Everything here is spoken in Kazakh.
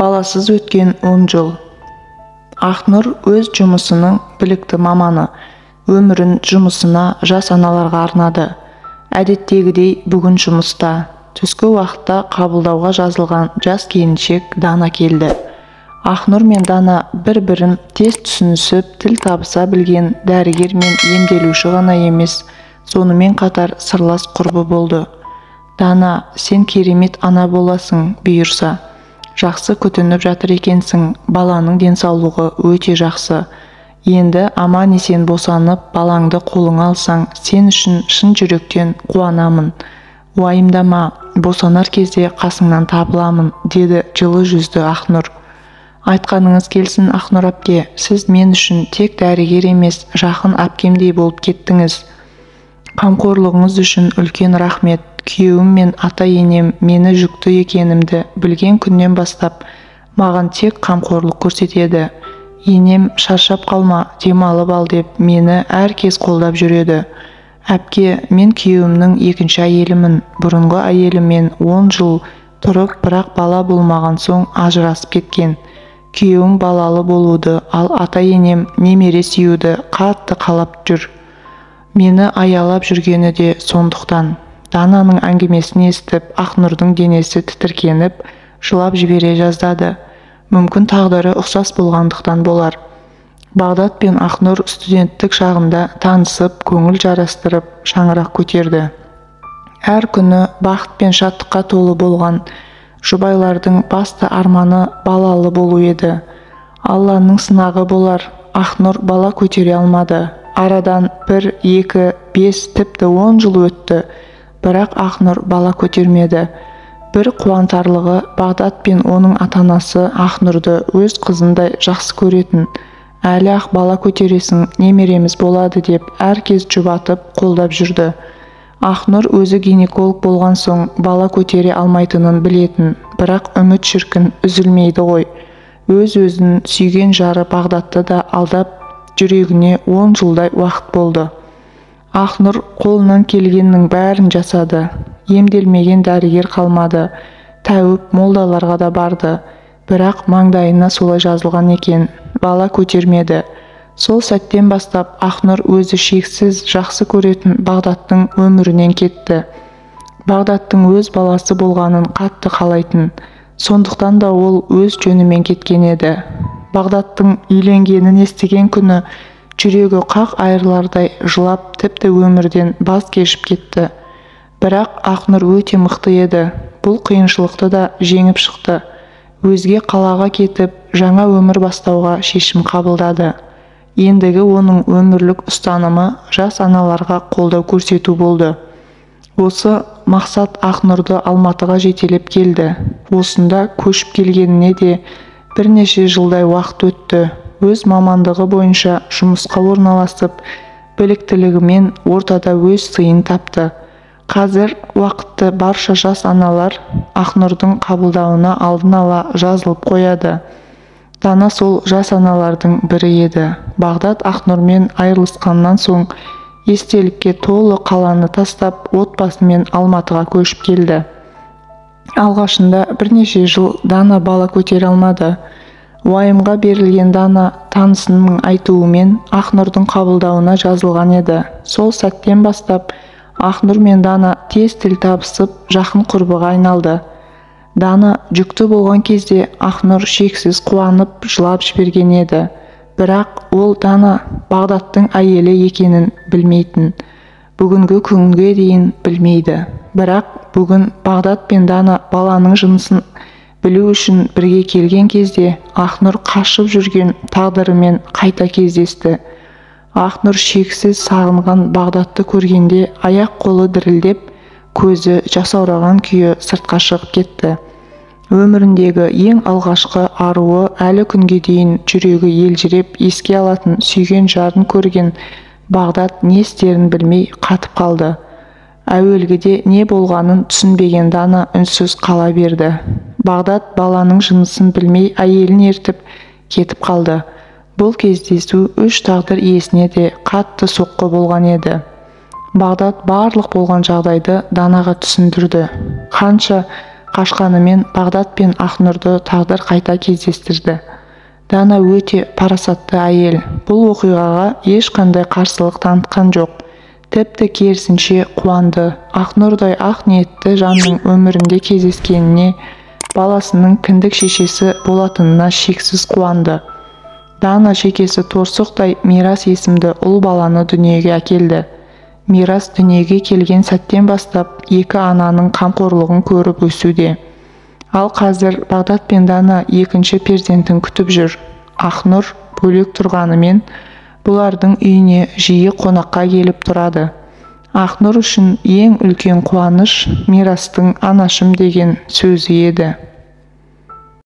Баласыз өткен 10 жыл. Ақнұр өз жұмысының білікті маманы. Өмірін жұмысына, жас аналарға арнады. Әдеттегідей бүгін жұмыста. Түскі уақытта қабылдауға жазылған жас келіншек Дана келді. Ақнұр мен Дана бір-бірін тез түсінісіп, тіл табыса білген дәрігер мен емделуші ғана емес, сонымен қатар сырлас құрбы болды. Дана, сен керемет ана боласың, бұйырса. Жақсы күтініп жатыр екенсің, баланың денсаулығы өте жақсы. Енді аман есен босанып, балаңды қолыңа алсаң, сен үшін шын жүректен қуанамын. Уайымдама, босанар кезде қасыңнан табыламын, деді жылы жүзді Ақнұр. Айтқаныңыз келсін, Ақнұр әпке, сіз мен үшін тек дәрігер емес, жақын әпкемдей болып кеттіңіз. Қамқорлығыңыз үшін үлкен рахмет. Күйеуім мен ата-енем мені жүкті екенімді білген күннен бастап, маған тек қамқорлық көрсетеді. Енем шаршап қалма, демалып ал деп мені әркез қолдап жүреді. Әпке, мен күйеуімнің екінші әйелімін. Бұрынғы әйелімен 10 жыл тұрып, бірақ бала болмаған соң ажырасып кеткен. Күйеуім балалы болуды, ал ата-енем немере сүюді қатты қалап жүр. Мені аялап жүргені де сондықтан. Дананың әңгімесін естіп, Ақнұрдың денесі тітіркеніп, жылап жібере жаздады. Мүмкін тағдыры ұқсас болғандықтан болар. Бағдат пен Ақнұр студенттік шағында танысып, көңіл жарастырып, шаңырақ көтерді. Әр күні бақыт пен шаттыққа толы болған. Жұбайлардың басты арманы балалы болу еді. Алланың сынағы болар. Ақнұр бала көтере алмады. Арадан 1, 2, 5, тіпті 10 жыл өтті. Бірақ Ақнұр бала көтермеді. Бір қуантарлығы, Бағдат пен оның ата-анасы Ақнұрды өз қызындай жақсы көретін. Әлі ақ бала көтересің, немереміз болады деп әркез жұбатып, қолдап жүрді. Ақнұр өзі гинеколог болған соң бала көтере алмайтынын білетін, бірақ үміт шіркін үзілмейді ғой. Өз-өзін сүйген жары Бағдатты да алдап, жүрегіне 10 жылдай уақыт болды. Ақнұр қолынан келгеннің бәрін жасады. Емделмеген дәрігер қалмады. Тәуіп молдаларға да барды. Бірақ маңдайына солай жазылған екен. Бала көтермеді. Сол сәттен бастап Ақнұр өзі шексіз жақсы көретін Бағдаттың өмірінен кетті. Бағдаттың өз баласы болғанын қатты қалайтын. Сондықтан да ол өз жөнімен кеткен еді. Бағдаттың үйленгенін естіген күні жүрегі қақ айырлардай жылап, тіпті өмірден бас кешіп кетті. Бірақ Ақнұр өте мықты еді. Бұл қиыншылықты да жеңіп шықты. Өзге қалаға кетіп, жаңа өмір бастауға шешім қабылдады. Ендігі оның өмірлік ұстанымы жас аналарға қолдау көрсету болды. Осы мақсат Ақнұрды Алматыға жетелеп келді. Осында көшіп келгеніне де бірнеше жылдай уақыт өтті. Өз мамандығы бойынша жұмысқа орналасып, біліктілігімен ортада өз сыйын тапты. Қазір уақытты барша жас аналар Ақнұрдың қабылдауына алдын ала жазылып қояды. Дана сол жас аналардың бірі еді. Бағдат Ақнұрмен айырылысқаннан соң естелікке толы қаланы тастап, отбасымен Алматыға көшіп келді. Алғашында бірнеше жыл Дана бала көтере алмады. Уайымға берілген Дана танысының айтуымен Ақнұрдың қабылдауына жазылған еді. Сол сәттен бастап Ақнұр мен Дана тез тіл табысып, жақын құрбыға айналды. Дана жүкті болған кезде Ақнұр шексіз қуанып, жылап жіберген еді. Бірақ ол Дана Бағдаттың әйелі екенін білмейтін. Бүгінгі күнге дейін білмейді. Бірақ бүгін Бағдат пен Дана баланың жынысын білу үшін бірге келген кезде Ақнұр қашып жүрген тағдырымен қайта кездесті. Ақнұр шексіз сағынған Бағдатты көргенде аяқ-қолы дірілдеп, көзі жасаураған күйі сыртқа шығып кетті. Өміріндегі ең алғашқы аруы әлі күнге дейін жүрегі елжіреп еске алатын сүйген жарын көрген Бағдат не істерін білмей қатып қалды. Әуелгіде не болғанын түсінбеген Дана үнсіз қала берді. Бағдат баланың жынысын білмей әйелін ертіп кетіп қалды. Бұл кездесу үш тағдыр иесіне де қатты соққы болған еді. Бағдат барлық болған жағдайды Данаға түсіндірді. Қанша қашқанымен Бағдат пен Ақнұрды тағдыр қайта кездестірді. Дана өте парасатты әйел. Бұл оқиғаға ешқандай қарсылық танытқан жоқ. Тіпті керісінше қуанды. Ақнұрдай ақ ниетті жанның өмірінде кездескеніне, баласының кіндік шешесі болатынына шексіз қуанды. Дана шекесі торсықтай Мирас есімді ұл баланы дүниеге әкелді. Мирас дүниеге келген сәттен бастап екі ананың қамқорлығын көріп өсуде. Ал қазір Бағдат пен Дана екінші перзентін күтіп жүр. Ақнұр бөлек тұрғанымен, бұлардың үйіне жиі қонаққа келіп тұрады. Ақнұр үшін ең үлкен қуаныш Мирастың анашым деген сөзі еді.